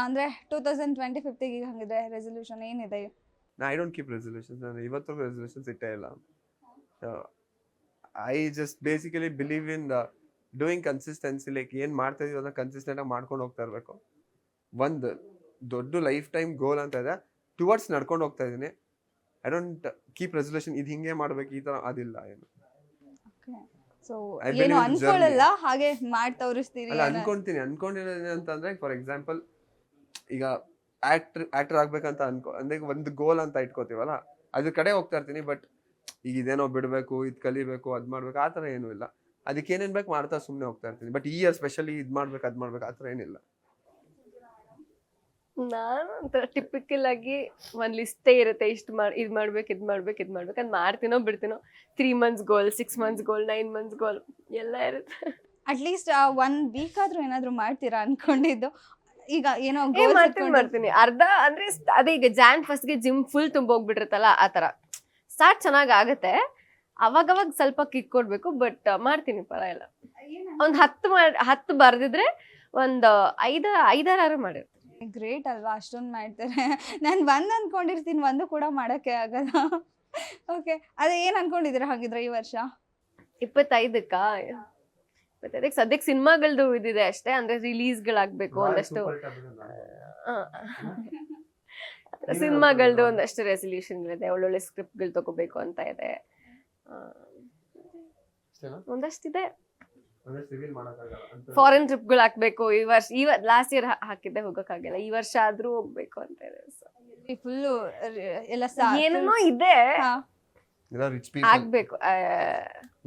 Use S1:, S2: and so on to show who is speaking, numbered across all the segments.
S1: ಅಂದ್ರೆ 2025 ಈಗ ಹಂಗಿದ್ರೆ ರೆಸಲ್ಯೂಷನ್ ಏನಿದೆ?
S2: I don't keep resolutions. ನಾನು ಇವತ್ತರೆಗೂ ರೆಸಲ್ಯೂಷನ್ಸ್ ಇಟ್ಟೇ ಇಲ್ಲ. I just basically believe in doing consistency. Like ಏನು ಮಾಡ್ತಾ ಇದೀವಿ ಅದನ್ನ ಕನ್ಸಿಸ್ಟೆಂಟ್ ಆಗಿ ಮಾಡ್ಕೊಂಡು ಹೋಗ್ತಾ ಇರಬೇಕು. ಒಂದು ದೊಡ್ಡ ಲೈಫ್ ಟೈಮ್ ಗೋಲ್ ಅಂತ ಇದೆ, ಟುವರ್ಡ್ಸ್ ನಡ್ಕೊಂಡು ಹೋಗ್ತಾ ಇದೀನಿ. ಐ ಡೋಂಟ್ ಕೀಪ್ ರೆಸಲ್ಯೂಷನ್ ಇದು ಹಿಂಗೆ ಮಾಡ್ಬೇಕು ಈ ತರ, ಅದಿಲ್ಲ ಏನು.
S1: ಸೊ
S2: I believe
S1: ಏನು
S2: in
S1: ಅನ್ಕೊಳ್ಳಲ್ಲ, ಹಾಗೆ ಮಾಡಿ ತೋರಿಸ್ತೀರಿ?
S2: ಅಲ್ಲ, ಅನ್ಕೊಂಡಿರೋದು ಅಂತಂದ್ರೆ ಫಾರ್ ಎಕ್ಸಾಂಪಲ್ ಈಗ ಆಕ್ಟರ್ ಆಗ್ಬೇಕಂತ ಅಂದ್ರೆ ಒಂದು ಗೋಲ್ ಅಂತ ಇಟ್ಕೋತೀವಲ್ಲ, ಅದ್ರ ಕಡೆ ಹೋಗ್ತಾ ಇರ್ತೀನಿ. ಬಟ್ ಈಗ ಇದೇನೋ ಬಿಡ್ಬೇಕು, ಇದ್ ಕಲಿಬೇಕು, ಅದ್ ಮಾಡ್ಬೇಕು, ಆತರ ಏನೂ ಇಲ್ಲ. ಅದಕ್ಕೆ ಏನೇನ್ ಬೇಕು ಮಾಡ್ತಾ ಸುಮ್ನೆ ಹೋಗ್ತಾ ಇರ್ತೀನಿ. ಬಟ್ ಈ ಇಯರ್ ಸ್ಪೆಷಲಿ ಇದ್ ಮಾಡ್ಬೇಕು ಅದ್ ಮಾಡ್ಬೇಕು ಆತರ ಏನಿಲ್ಲ.
S3: ನಾನು ಒಂಥರ ಟಿಪಿಕಲ್ ಆಗಿ ಒಂದ್ ಲಿಸ್ಟೇ ಇರುತ್ತೆ, ಇದ್ ಮಾಡ್ಬೇಕು ಅದ್ ಮಾಡ್ತೀನೋ ಬಿಡ್ತೀನೋ. 3 months ಗೋಲ್, 6 months ಗೋಲ್, 9 months ಗೋಲ್ ಎಲ್ಲ ಇರುತ್ತೆ.
S1: ಅಟ್ಲೀಸ್ಟ್ 1 ವೀಕ್ ಆದ್ರೂ ಏನಾದ್ರು ಮಾಡ್ತೀರಾ ಅನ್ಕೊಂಡಿದ್ದು? ಈಗ ಏನೋ
S3: ಮಾಡ್ತೀನಿ ಅರ್ಧ ಅಂದ್ರೆ ಅದೇ ಈಗ Jan 1st ಗೆ ಜಿಮ್ ಫುಲ್ ತುಂಬೋಗ್ಬಿಟ್ಟಿರುತ್ತಲ್ಲ, ಆ ತರ ಸ್ಟಾರ್ಟ್ ಚೆನ್ನಾಗ್ ಆಗತ್ತೆ. ಅವಾಗವಾಗ ಸ್ವಲ್ಪ ಕಿಕ್ ಕೊಡ್ಬೇಕು, ಬಟ್ ಮಾಡ್ತೀನಿ, ಪರವಾಗಿಲ್ಲ. ಒಂದ್ 10 ಬರ್ದಿದ್ರೆ ಒಂದ್ 5-6 ಮಾಡಿರ್ತೀನಿ.
S1: ಗ್ರೇಟ್ ಅಲ್ವಾ, ಅಷ್ಟೊಂದು ಮಾಡ್ತಾರೆ. ನಾನು 1 ಅನ್ಕೊಂಡಿರ್ತೀನಿ, 1 ಕೂಡ ಮಾಡಕ್ಕೆ ಆಗಲ್ಲ. ಓಕೆ, ಅದೇ ಏನ್ ಅನ್ಕೊಂಡಿದ್ದೀರಾ ಹಾಗಿದ್ರೆ ಈ ವರ್ಷ?
S3: 25ಕ್ಕ ಸದ್ಯಕ್ಕೆ ಸಿನಿಮಾಗಳದ್ದು ಇದಿದೆ ಅಷ್ಟೇ, ಅಂದ್ರೆ ರಿಲೀಸ್ಗಳಾಗ್ಬೇಕು ಒಂದಷ್ಟು. ಸಿನಿಮಾಗಳದ್ದು ಒಂದಷ್ಟು ರೆಸಲ್ಯೂಷನ್ ಇದೆ, ಒಳ್ಳೊಳ್ಳೆ ಸ್ಕ್ರಿಪ್ಟ್ಗಳು ತಗೋಬೇಕು ಅಂತ ಇದೆ, ಒಂದಷ್ಟಿದೆ. ಫಾರಿನ್ ಟ್ರಿಪ್ಗಳು ಹಾಕ್ಬೇಕು ಈ ವರ್ಷ. ಲಾಸ್ಟ್ ಇಯರ್ ಹಾಕಿದ್ದೆ, ಹೋಗಕ್ಕಾಗಿಲ್ಲ. ಈ ವರ್ಷ ಆದ್ರೂ ಹೋಗ್ಬೇಕು ಅಂತ ಇದೆ.
S1: ಫುಲ್ಲು ಎಲ್ಲ
S3: ಏನೇನೋ ಇದೆ, ಆಗ್ಬೇಕು.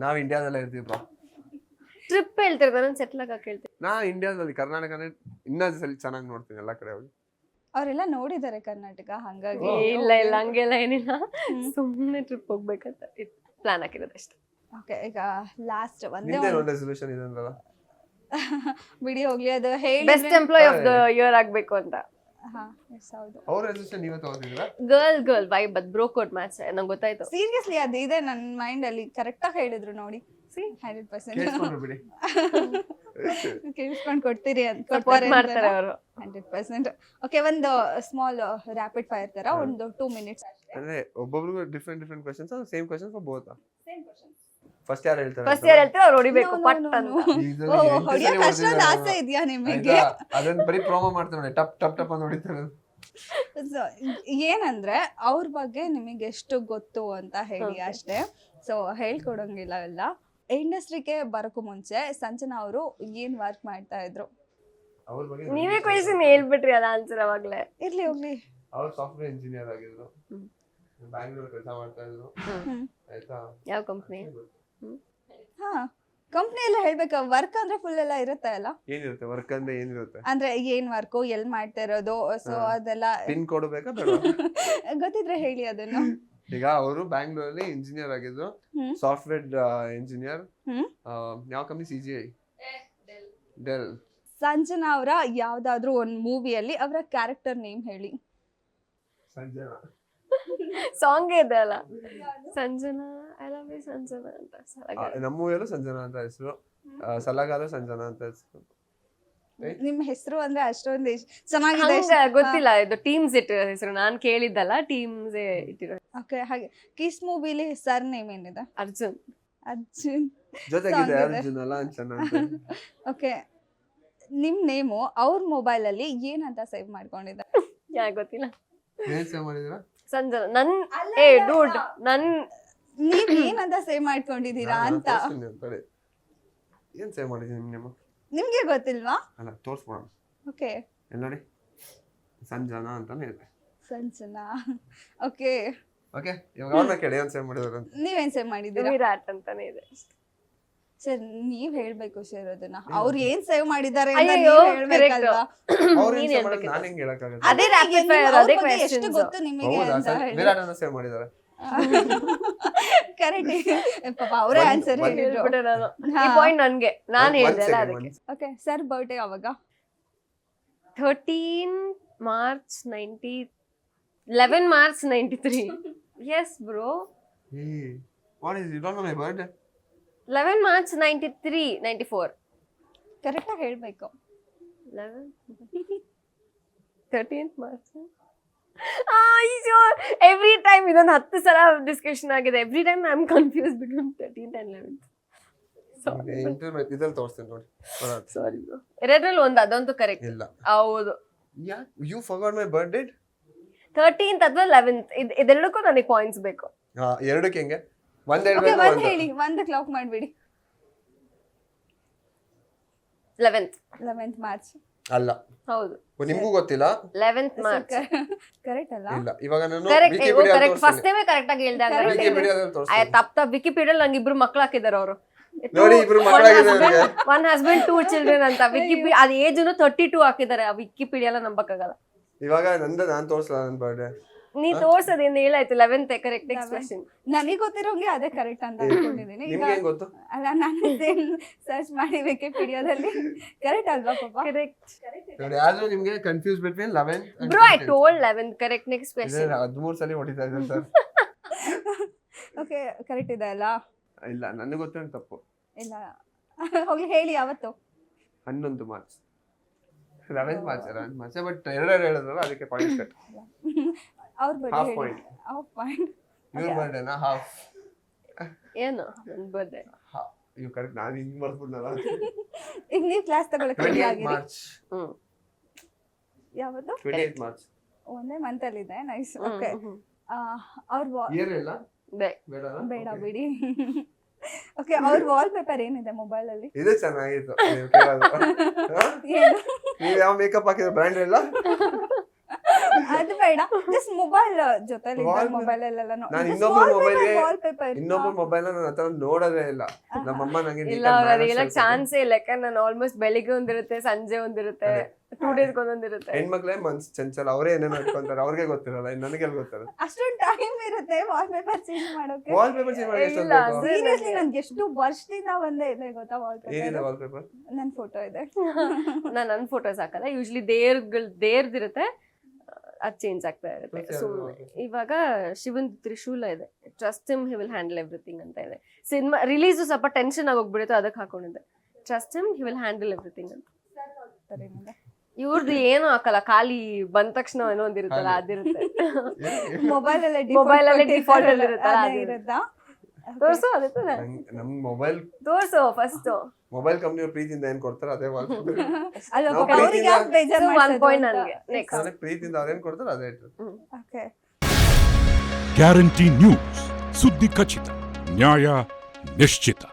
S2: ನಾವ್ ಇಂಡಿಯಾದಲ್ಲೇ ಇರ್ತೀವಿ ಬ್ರೋ.
S3: ಟ್ರಿಪ್ ಹೇಳ್ತಿರ್ತಾರೆ, ನಾನು ಸೆಟ್ಲ್ ಆಗಕ್ಕೆ ಹೇಳ್ತೀನಿ.
S2: ನಾ ಇಂಡಿಯಾದಲ್ಲಿ ಕರ್ನಾಟಕನೇ ಇನ್ನೊಂದ್ಸಲಿ ಚೆನ್ನಾಗಿ ನೋಡ್ತೀನಿ ಎಲ್ಲ ಕಡೆ ಹೋಗಿ.
S1: ಅವರೆಲ್ಲ ನೋಡಿದ್ದಾರೆ ಕರ್ನಾಟಕ, ಹಂಗಾಗಿ.
S3: ಇಲ್ಲ ಹಂಗೆಲ್ಲ ಏನಿಲ್ಲ, ಸುಮ್ಮನೆ ಟ್ರಿಪ್ ಹೋಗ್ಬೇಕಂತ ಪ್ಲಾನ್ ಹಾಕಿರೋದು ಅಷ್ಟೇ.
S1: ಓಕೆ, ಈಗ ಲಾಸ್ಟ್
S2: ಒಂದೇ ರೆಸಲ್ಯೂಷನ್ ಇದೆ ಅಂದ್ರಲ್ಲ,
S1: ಬಿಡಿ ಹೋಗ್ಲಿ, ಅದು ಹೇಳಿ.
S3: Best employee of the year ಆಗ್ಬೇಕು ಅಂತ.
S2: ಅವ್ರ ರೆಸಲ್ಯೂಷನ್ ನೀವೇ ತಗೋತಿದ್ದೀರಾ?
S3: ಗರ್ಲ್ ವೈಬ್, ಅದು ಬ್ರೋಕೋಟ್ ಮ್ಯಾಚ್, ನಂಗೆ ಗೊತ್ತಾಯ್ತು.
S1: ಸೀರಿಯಸ್ಲಿ ಅದು ಇದೆ ನನ್ನ ಮೈಂಡ್ ಅಲ್ಲಿ. ಕರೆಕ್ಟ್ ಆಗಿ ಹೇಳಿದ್ರು ನೋಡಿ. 100%
S2: ಬಿಡಿ,
S1: ಕೇಳಿಸ್ಕೊಂಡು ಕೊಡ್ತೀರಿ ಅಂತ
S3: ಮಾಡ್ತಾರೆ ಅವರು.
S1: 100%. ಓಕೆ, ಒಂದು ಸ್ಮಾಲ್ ರ್ಯಾಪಿಡ್ ಫೈರ್ ತರ ಒಂದು 2 minutes.
S2: ಅಂದ್ರೆ ಒಬ್ಬೊಬ್ರಿಗೂ different questions, same questions for both. First ಯಾರು ಹೇಳ್ತಾರೆ?
S3: ಅವ್ರು ಹೊಡಿಬೇಕು ಪಟ್ ಅಂತ.
S1: ಹೊಡಿಯಕ್ಕೆ ಅಷ್ಟೊಂದು ಆಸೆ ಇದೆಯಾ ನಿಮಗೆ?
S2: ಅದನ್ನ ಬರೀ ಪ್ರೋಮೋ ಮಾಡ್ತಾರೆ, ಟಪ್ ಟಪ್ ಟಪ್ ಅಂತ ಹೊಡಿತಾರೆ.
S1: ಏನಂದ್ರೆ ಅವ್ರ ಬಗ್ಗೆ ನಿಮಗೆ ಎಷ್ಟು ಗೊತ್ತು ಅಂತ ಹೇಳಿ ಅಷ್ಟೇ. ಸೊ ಹೇಳ್ಕೊಡಂಗಿಲ್ಲ ಎಲ್ಲ. ಇಂಡಸ್ಟ್ರಿಗೆ ಬರೋಕ್ಕೂ ಮುಂಚೆ ಸಂಜನಾ ಅವರು ಏನ್ ವರ್ಕ್ ಮಾಡ್ತಾ ಇದ್ರು?
S3: ನೀವೇ ಕ್ವೆಶ್ಚನ್ ಹೇಳ್ಬಿಟ್ರಿ, ಅದ ಆನ್ಸರ್ ಅವಾಗ್ಲೇ.
S1: ಇರ್ಲಿ ಹೋಗ್ಲಿ.
S2: ಅವ್ರು ಸಾಫ್ಟ್ವೇರ್ ಇಂಜಿನಿಯರ್ ಆಗಿದ್ರು, ಬ್ಯಾಂಗ್ಳೂರ್ ಕೆಲಸ ಮಾಡ್ತಾ ಇದ್ರು. ಆಯ್ತಾ?
S3: ಯಾವ ಕಂಪನಿ?
S1: ಹಾ, ಕಂಪ್ನಿ ಎಲ್ಲ ಹೇಳ್ಬೇಕು. ವರ್ಕ್ ಅಂದ್ರೆ ಫುಲ್ ಎಲ್ಲ ಇರುತ್ತೆ ಅಲ್ಲ?
S2: ಏನಿರುತ್ತೆ ವರ್ಕ್ ಅಂದ್ರೆ? ಏನಿರುತ್ತೆ
S1: ಅಂದ್ರೆ ಏನ್ ವರ್ಕ್, ಎಲ್ ಮಾಡ್ತಾ ಇರೋದು, ಸೊ ಅದೆಲ್ಲ
S2: ಪಿನ್ ಕೊಡಬೇಕಾ?
S1: ಗೊತ್ತಿದ್ರೆ ಹೇಳಿ ಅದನ್ನು.
S2: ಈಗ ಅವರು ಬ್ಯಾಂಗ್ಳೂರಲ್ಲಿ ಇಂಜಿನಿಯರ್ ಆಗಿದ್ರು, ಸಾಫ್ಟ್ವೇರ್ ಇಂಜಿನಿಯರ್. ಯಾವ ಕಂಪನಿ? CGI, Dell.
S1: ಸಂಜನಾ ಅವರ ಯಾವ್ದಾದ್ರು ಒಂದ್ ಮೂವಿಯಲ್ಲಿ ಅವರ ಕ್ಯಾರೆಕ್ಟರ್ ನೇಮ್ ಹೇಳಿ.
S2: ಸಂಜನಾ
S3: ಸಾಂಗ್ ಇದೆ ಅಲ್ಲ, Sanjana I love you Sanjana ಅಂತ.
S2: ನಮ್ಮ ಮೂವಿಯಲ್ಲೂ ಸಂಜನಾ ಅಂತ ಹೆಸರು, ಸಲಗಾರ ಸಂಜನಾ ಅಂತ ಹೆಸರು.
S1: ನಿಮ್ ಹೆಸರು ಅಂದ್ರೆ ಅಷ್ಟೊಂದು ಚೆನ್ನಾಗಿದೆ.
S3: ಗೊತ್ತಿಲ್ಲ, ಇದು ಟೀಮ್ಸ್ ಇಟ್ಟಿರೋ ಹೆಸರು, ನಾನ್ ಕೇಳಿದ್ದಲ್ಲ, ಟೀಮ್ಸ್ ಇಟ್ಟಿರೋ.
S1: ಓಕೆ, ಹಾಗೆ ಕಿಸ್ ಮೂವಿಲಿ ಸರ್ ನೇಮ್ ಏನಿದೆ?
S3: ಅರ್ಜುನ್.
S2: ಜೊತೆಗಿದೆ ಅರ್ಜುನ್ ಅಲ್ಲ ಅಂಚನ.
S1: ಓಕೆ, ನಿಮ್ ನೇಮು ಅವ್ರ ಮೊಬೈಲ್ ಅಲ್ಲಿ ಏನಂತ ಸೇವ್ ಮಾಡ್ಕೊಂಡಿದ್ದ?
S3: ಗೊತ್ತಿಲ್ಲ.
S2: ಏನ್ ಸೇವ್ ಮಾಡಿದೀರಾ?
S3: ಸಂಜನಾ. ನನ್ ಡೂಡ್,
S1: ನೀವ್ ಏನಂತ ಸೇವ್ ಮಾಡ್ಕೊಂಡಿದೀರಾ ಅಂತ.
S2: ಏನ್ ಸೇವ್ ಮಾಡಿದೀನಿ ನಿಮ್ಮ?
S1: ನಿಮ್ಗೆ ಗೊತ್ತಿಲ್ವಾ?
S2: ಅಲ್ಲ, ತೋರ್ಸ್ಕೊಡ.
S1: ಓಕೆ,
S2: ನೋಡಿ, ಸಂಜನಾ ಅಂತಾನೆ ಇದೆ.
S1: ಸಂಜನಾ. ಓಕೆ
S2: ಓಕೆ, ಇವಾಗ ಅವ್ರನ್ನ ಕೇಳಿ ಏನ್ ಸೇವ್ ಮಾಡಿದ್ರು ಅಂತ.
S1: ನೀವೇನ್ ಸೇವ್ ಮಾಡಿದೀರಾ?
S3: ವಿರಾಟ್ ಅಂತಾನೆ ಇದೆ.
S1: ಸರ್, ನೀವ್ ಹೇಳ್ಬೇಕು ಸರ್ ಅದನ್ನ. ಅವ್ರು ಏನ್ ಸೇವ್ ಮಾಡಿದ್ದಾರೆ
S3: ಅಂತ
S1: ನೀವ್ ಹೇಳ್ಬೇಕಲ್ವಾ?
S2: ಅವ್ರು ಏನ್ ಸೇವ್ ಮಾಡಿದ್ರು ನಾನು ಹೆಂಗ್ ಹೇಳಕ್ಕಾಗುತ್ತೆ?
S3: ಅದೇ rapid fire, ಅದೇ questions.
S1: ಎಷ್ಟು ಗೊತ್ತು ನಿಮಗೆ ಅಂತ ಹೇಳಿ.
S2: ವಿರಾಟ್ ಅನ್ನ ಸೇವ್ ಮಾಡಿದ್ದಾರೆ.
S1: ಕರೆಕ್ಟ್. ಪಾಪ ಅವರೇ ಆನ್ಸರ್ ಹೇಳಿದ್ರು.
S3: ಈ ಪಾಯಿಂಟ್ ನನ್ಗೆ, ನಾನು ಹೇಳ್ದೆ ಅಲ್ಲ ಅದಕ್ಕೆ.
S1: ಓಕೆ, ಸರ್ ಬರ್ತ್ಡೇ ಯಾವಾಗ?
S3: 13 March 11 March 93. Yes bro.
S2: Hey, what is you don't know my birthday?
S3: 11 March 94.
S1: Correct ಆಗಿ ಹೇಳ್ಬೇಕು.
S3: 11 13th March. ಎವ್ರಿ ಟೈಮ್ ಇದೊಂದು 10 ಸಲ ಡಿಸ್ಕಷನ್ ಆಗಿದೆ. Every time I am confuse between 13th and 11th.
S2: Internet ಇದ್ರಲ್ಲಿ ತೋರಿಸ್ತೇನೆ ನೋಡಿ.
S3: ಸಾರಿ bro. ಎರಡರಲ್ಲಿ ಒಂದು ಅದಂತೂ ಕರೆಕ್ಟ್.
S2: ಇಲ್ಲ.
S3: ಹೌದು.
S2: You forgot my birthday.
S3: 13th ಅಥವಾ 11th ಇದೆರಡಕ್ಕೂ ನನಗೆ ಪಾಯಿಂಟ್ಸ್ ಬೇಕು.
S2: ಎರಡಕ್ಕೆ ಹೆಂಗೆ? ಒಂದ್
S1: ಓಕೆ
S2: ಹೇಳ್ಬೇಕು.
S1: ಒಂದ್ ಹೇಳಿ, ಒಂದ್ ಕ್ಲಾಕ್ ಮಾಡ್ಬಿಡಿ.
S3: 11th
S1: 11th ಮಾರ್ಚ್
S2: ಅಲ್ಲ.
S3: ಹೌದು.
S2: ನಿಮ್ಗೂ ಗೊತ್ತಿಲ್ಲ?
S3: 11th ಮಾರ್ಚ್
S1: ಕರೆಕ್ಟ್ ಅಲ್ಲ?
S2: ಇಲ್ಲ. ಇವಾಗ ನಾನು
S3: ಕರೆಕ್ಟ್.
S2: Wikipedia
S3: correct. ಫಸ್ಟ್ ಟೈಮೇ ಕರೆಕ್ಟ್ ಆಗಿ ಹೇಳ್ದೆ.
S2: ವಿಕಿಪೀಡಿಯಾದಲ್ಲಿ ತೋರಿಸ್ತೀನಿ.
S3: ತಪ್ಪ ವಿಕಿಪೀಡಿಯಾ ನಂಗೆ ಇಬ್ರು ಮಕ್ಳು ಹಾಕಿದಾರೆ ಅವರು.
S2: ನೋಡಿ ಇಬ್ರು ಮಕ್ಕಳಾಗಿದ್ದಾರೆ.
S3: ಒನ್ ಹಸ್ಬೆಂಡ್ 2 ಚಿಲ್ಡ್ರನ್ ಅಂತ ವಿಕಿಪೀಡಿಯಾ ಅದ ಏಜ್ 32 ಹಾಕಿದ್ದಾರೆ. ಆ ವಿಕಿಪೀಡಿಯಾ ಎಲ್ಲ ನಂಬಕ್ಕಾಗಲ್ಲ.
S2: ಇವಾಗ ನಾನ್ ತೋರಿಸಲ್ಲ ನನ್ನ ಬರ್ಡೇ.
S3: ನೀ ತೋರ್ಸೋದೇನು ಹೇಳಾಯ್ತು 11th ಕರೆಕ್ಟ್ ಎಕ್ಸ್ಪ್ರೆಷನ್.
S1: ನನಗೆ ಗೊತ್ತಿರೋಂಗೆ ಅದೇ ಕರೆಕ್ಟ್ ಅಂತ ಅನ್ಕೊಂಡಿದ್ದೀನಿ. ಈಗ
S2: ನಿಮ್ಗೆ ಹೆಂಗ್ ಗೊತ್ತು?
S1: ಅಲ್ಲ ನಾನು ಸರ್ಚ್ ಮಾಡಿ ವಿಕಿಪೀಡಿಯಾದಲ್ಲಿ ಕರೆಕ್ಟ್ ಅಲ್ವಾ ಪಾಪ?
S3: ಕರೆಕ್ಟ್.
S2: ನೋಡಿ ಆದ್ರೂ ನಿಮ್ಗೆ confuse between 11th and
S3: bro I told 11th correct next question.
S2: 13 ಸಲ ಹೊಡಿತಾ ಇದ್ದಾರೆ ಸರ್.
S1: ಓಕೆ ಕರೆಕ್ಟ್ ಇದೆ ಅಲ್ಲ?
S2: ಇಲ್ಲ ನನಗೆ ಗೊತ್ತಿರೋ ತಪ್ಪು.
S1: ಇಲ್ಲ ಹೋಗ್ಲಿ ಹೇಳಿ ಯಾವತ್ತು?
S2: 11 ಮಾರ್ಚ್. 11th ಮಾರ್ಚ್ ಬಟ್ ಎರಡೆರಡು ಹೇಳಿದ್ರಲ್ಲ ಅದಕ್ಕೆ ಪಾಯಿಂಟ್ ಕಟ್.
S1: ಅವ್ರ ಬಗ್ಗೆ
S2: ಹಾಫ್
S1: ಹೇಳಿ.
S2: ಪಾಯಿಂಟ್.
S1: Half point.
S2: ಇವ್ರ ಬರ್ಡೇನಾ? ಹಾಫ್.
S3: ಏನು ನನ್ನ ಬರ್ಡೇ?
S2: ಇವ್ ಕರೆಕ್ಟ್. ನಾನು ಹಿಂಗ್ ಬರ್ಬಿಡ್ನಲ್ಲ.
S1: ಈಗ ನೀವು ಕ್ಲಾಸ್ ತಗೊಳಕ್ಕೆ ರೆಡಿ
S2: 28th
S1: ಆಗಿರಿ.
S2: ಮಾರ್ಚ್.
S1: ಯಾವತ್ತು?
S2: 28th March.
S1: ಒಂದೇ ಮಂತ್ ಅಲ್ಲಿ ಇದೆ. ನೈಸ್. ಓಕೆ ಅವ್ರ
S2: ಇಯರ್ ಇಲ್ಲ
S3: ಬೇ
S2: ಬೇಡ.
S1: ಬೇಡ ಬಿಡಿ. ಓಕೆ ಅವ್ರ ವಾಲ್ ಪೇಪರ್ ಏನಿದೆ ಮೊಬೈಲ್ ಅಲ್ಲಿ?
S2: ಇದು ಚೆನ್ನಾಗಿತ್ತು. ನೀವು ಕೇಳೋದು.
S1: ಏನು?
S2: ನೀವು ಯಾವ ಮೇಕಪ್ ಹಾಕಿದ್ರೆ ಬ್ರ್ಯಾಂಡ್ ಇಲ್ಲ?
S1: ಅದು ಬೇಡ. ಜಸ್ಟ್ ಮೊಬೈಲ್ ಜೊತೆಲಿ ಮೊಬೈಲ್ ಅಲ್ಲೆಲ್ಲ
S2: ನಾನು ಇನ್ನೊಬ್ಬರ ಮೊಬೈಲ್ಗೆ
S1: ವಾಲ್ ಪೇಪರ್
S2: ಇನ್ನೊಬ್ಬರ ಮೊಬೈಲ್ ನನ್ನ ಹತ್ರ ನೋಡೋದೇ ಇಲ್ಲ. ನಮ್ಮಮ್ಮ ನಂಗೆ
S3: ಇಲ್ಲ ಅದೆಲ್ಲ ಚಾನ್ಸೇ ಇಲ್ಲ. ಯಾಕಂದ್ರೆ ನಾನು ಆಲ್ಮೋಸ್ಟ್ ಬೆಳಿಗ್ಗೆ ಒಂದಿರುತ್ತೆ, ಸಂಜೆ ಒಂದಿರುತ್ತೆ, 2 days ಒಂದೊಂದಿರುತ್ತೆ.
S2: ಹೆಣ್ಮಕ್ಳೇ ಮನ್ಸ್ ಚಂಚಲ. ಅವರೇ ಏನೇನು ಇಟ್ಕೊಂತಾರೆ, ಅವ್ರಿಗೆ ಗೊತ್ತಿರಲ್ಲ. ನನಗೆ ಗೊತ್ತಿರಲ್ಲ.
S1: ಅಷ್ಟೊಂದು ಟೈಮ್ ಇರುತ್ತೆ ವಾಲ್ ಪೇಪರ್ ಚೇಂಜ್ ಮಾಡೋಕೆ?
S2: ವಾಲ್ ಪೇಪರ್ ಚೇಂಜ್ ಮಾಡಿ ಎಷ್ಟು
S3: ಇಲ್ಲ,
S2: ಬೇಕು?
S1: ಸೀರಿಯಸ್ಲಿ ನನ್ಗೆ ಎಷ್ಟು ವರ್ಷದಿಂದ ಒಂದೇ ಇದೆ ಗೊತ್ತಾ ವಾಲ್
S2: ಏನಿದೆ
S1: ಪೇಪರ್?
S2: Wall paper?
S1: ನನ್ನ ಫೋಟೋ ಇದೆ.
S3: ನಾನು ನನ್ನ ಫೋಟೋಸ್ ಹಾಕಲ್ಲ. ಯೂಶ್ವಲಿ ದೇವ್ರದಿರುತ್ತೆ, ಅದು ಚೇಂಜ್ ಆಗ್ತಾ ಇರುತ್ತೆ. ಸುಮ್ಮನೆ ಇವಾಗ ಶಿವನ್ ತ್ರಿಶೂಲ ಇದೆ. Trust him he will handle everything ಅಂತ ಇದೆ. ಸಿನಿಮಾ ರಿಲೀಸು ಸ್ವಲ್ಪ ಟೆನ್ಷನ್ ಆಗೋಗ್ಬಿಡುತ್ತೆ, ಅದಕ್ಕೆ ಹಾಕೊಂಡಿದ್ದೆ. Trust him he will handle everything ಅಂತ. ಇವ್ರದ್ದು ಏನು ಹಾಕಲ್ಲ, ಖಾಲಿ ಬಂದ ತಕ್ಷಣ ಏನೋ ಒಂದಿರುತ್ತಲ್ಲ ಅದಿರುತ್ತೆ.
S1: ಮೊಬೈಲ್ ಅಲ್ಲೇ
S3: ಡಿಫಾಲ್ಟ್ ಅಲ್ಲಿ ಇರುತ್ತಲ್ಲ ಅದು
S1: ಇರುತ್ತಾ?
S3: ತೋರ್ಸು. ಅದಕ್ಕೆ
S2: ನಮ್ ಮೊಬೈಲ್
S3: ತೋರ್ಸು ಫಸ್ಟ್.
S2: ಮೊಬೈಲ್ ಕಂಪ್ನಿಯವ್ರ ಪ್ರೀತಿಯಿಂದ ಏನ್ ಕೊಡ್ತಾರೆ ಅದೇ ವಾಲ್ ಪೇಪರ್.
S1: ಅಲ್ಲ
S2: ನಾವು
S1: ಅವ್ರಿಗೆ ಯಾಕೆ ಬೇಜಾರು
S3: 1 point ನನಗೆ. ನೆಕ್ಸ್ಟ್
S2: ನನಗೆ ಪ್ರೀತಿಯಿಂದ ಅವ್ರೇನ್ ಕೊಡ್ತಾರೆ ಅದೇ ಇಟ್ಟು.
S1: ಓಕೆ
S4: ಗ್ಯಾರಂಟಿ ನ್ಯೂಸ್, ಸುದ್ದಿ ಖಚಿತ, ನ್ಯಾಯ ನಿಶ್ಚಿತ.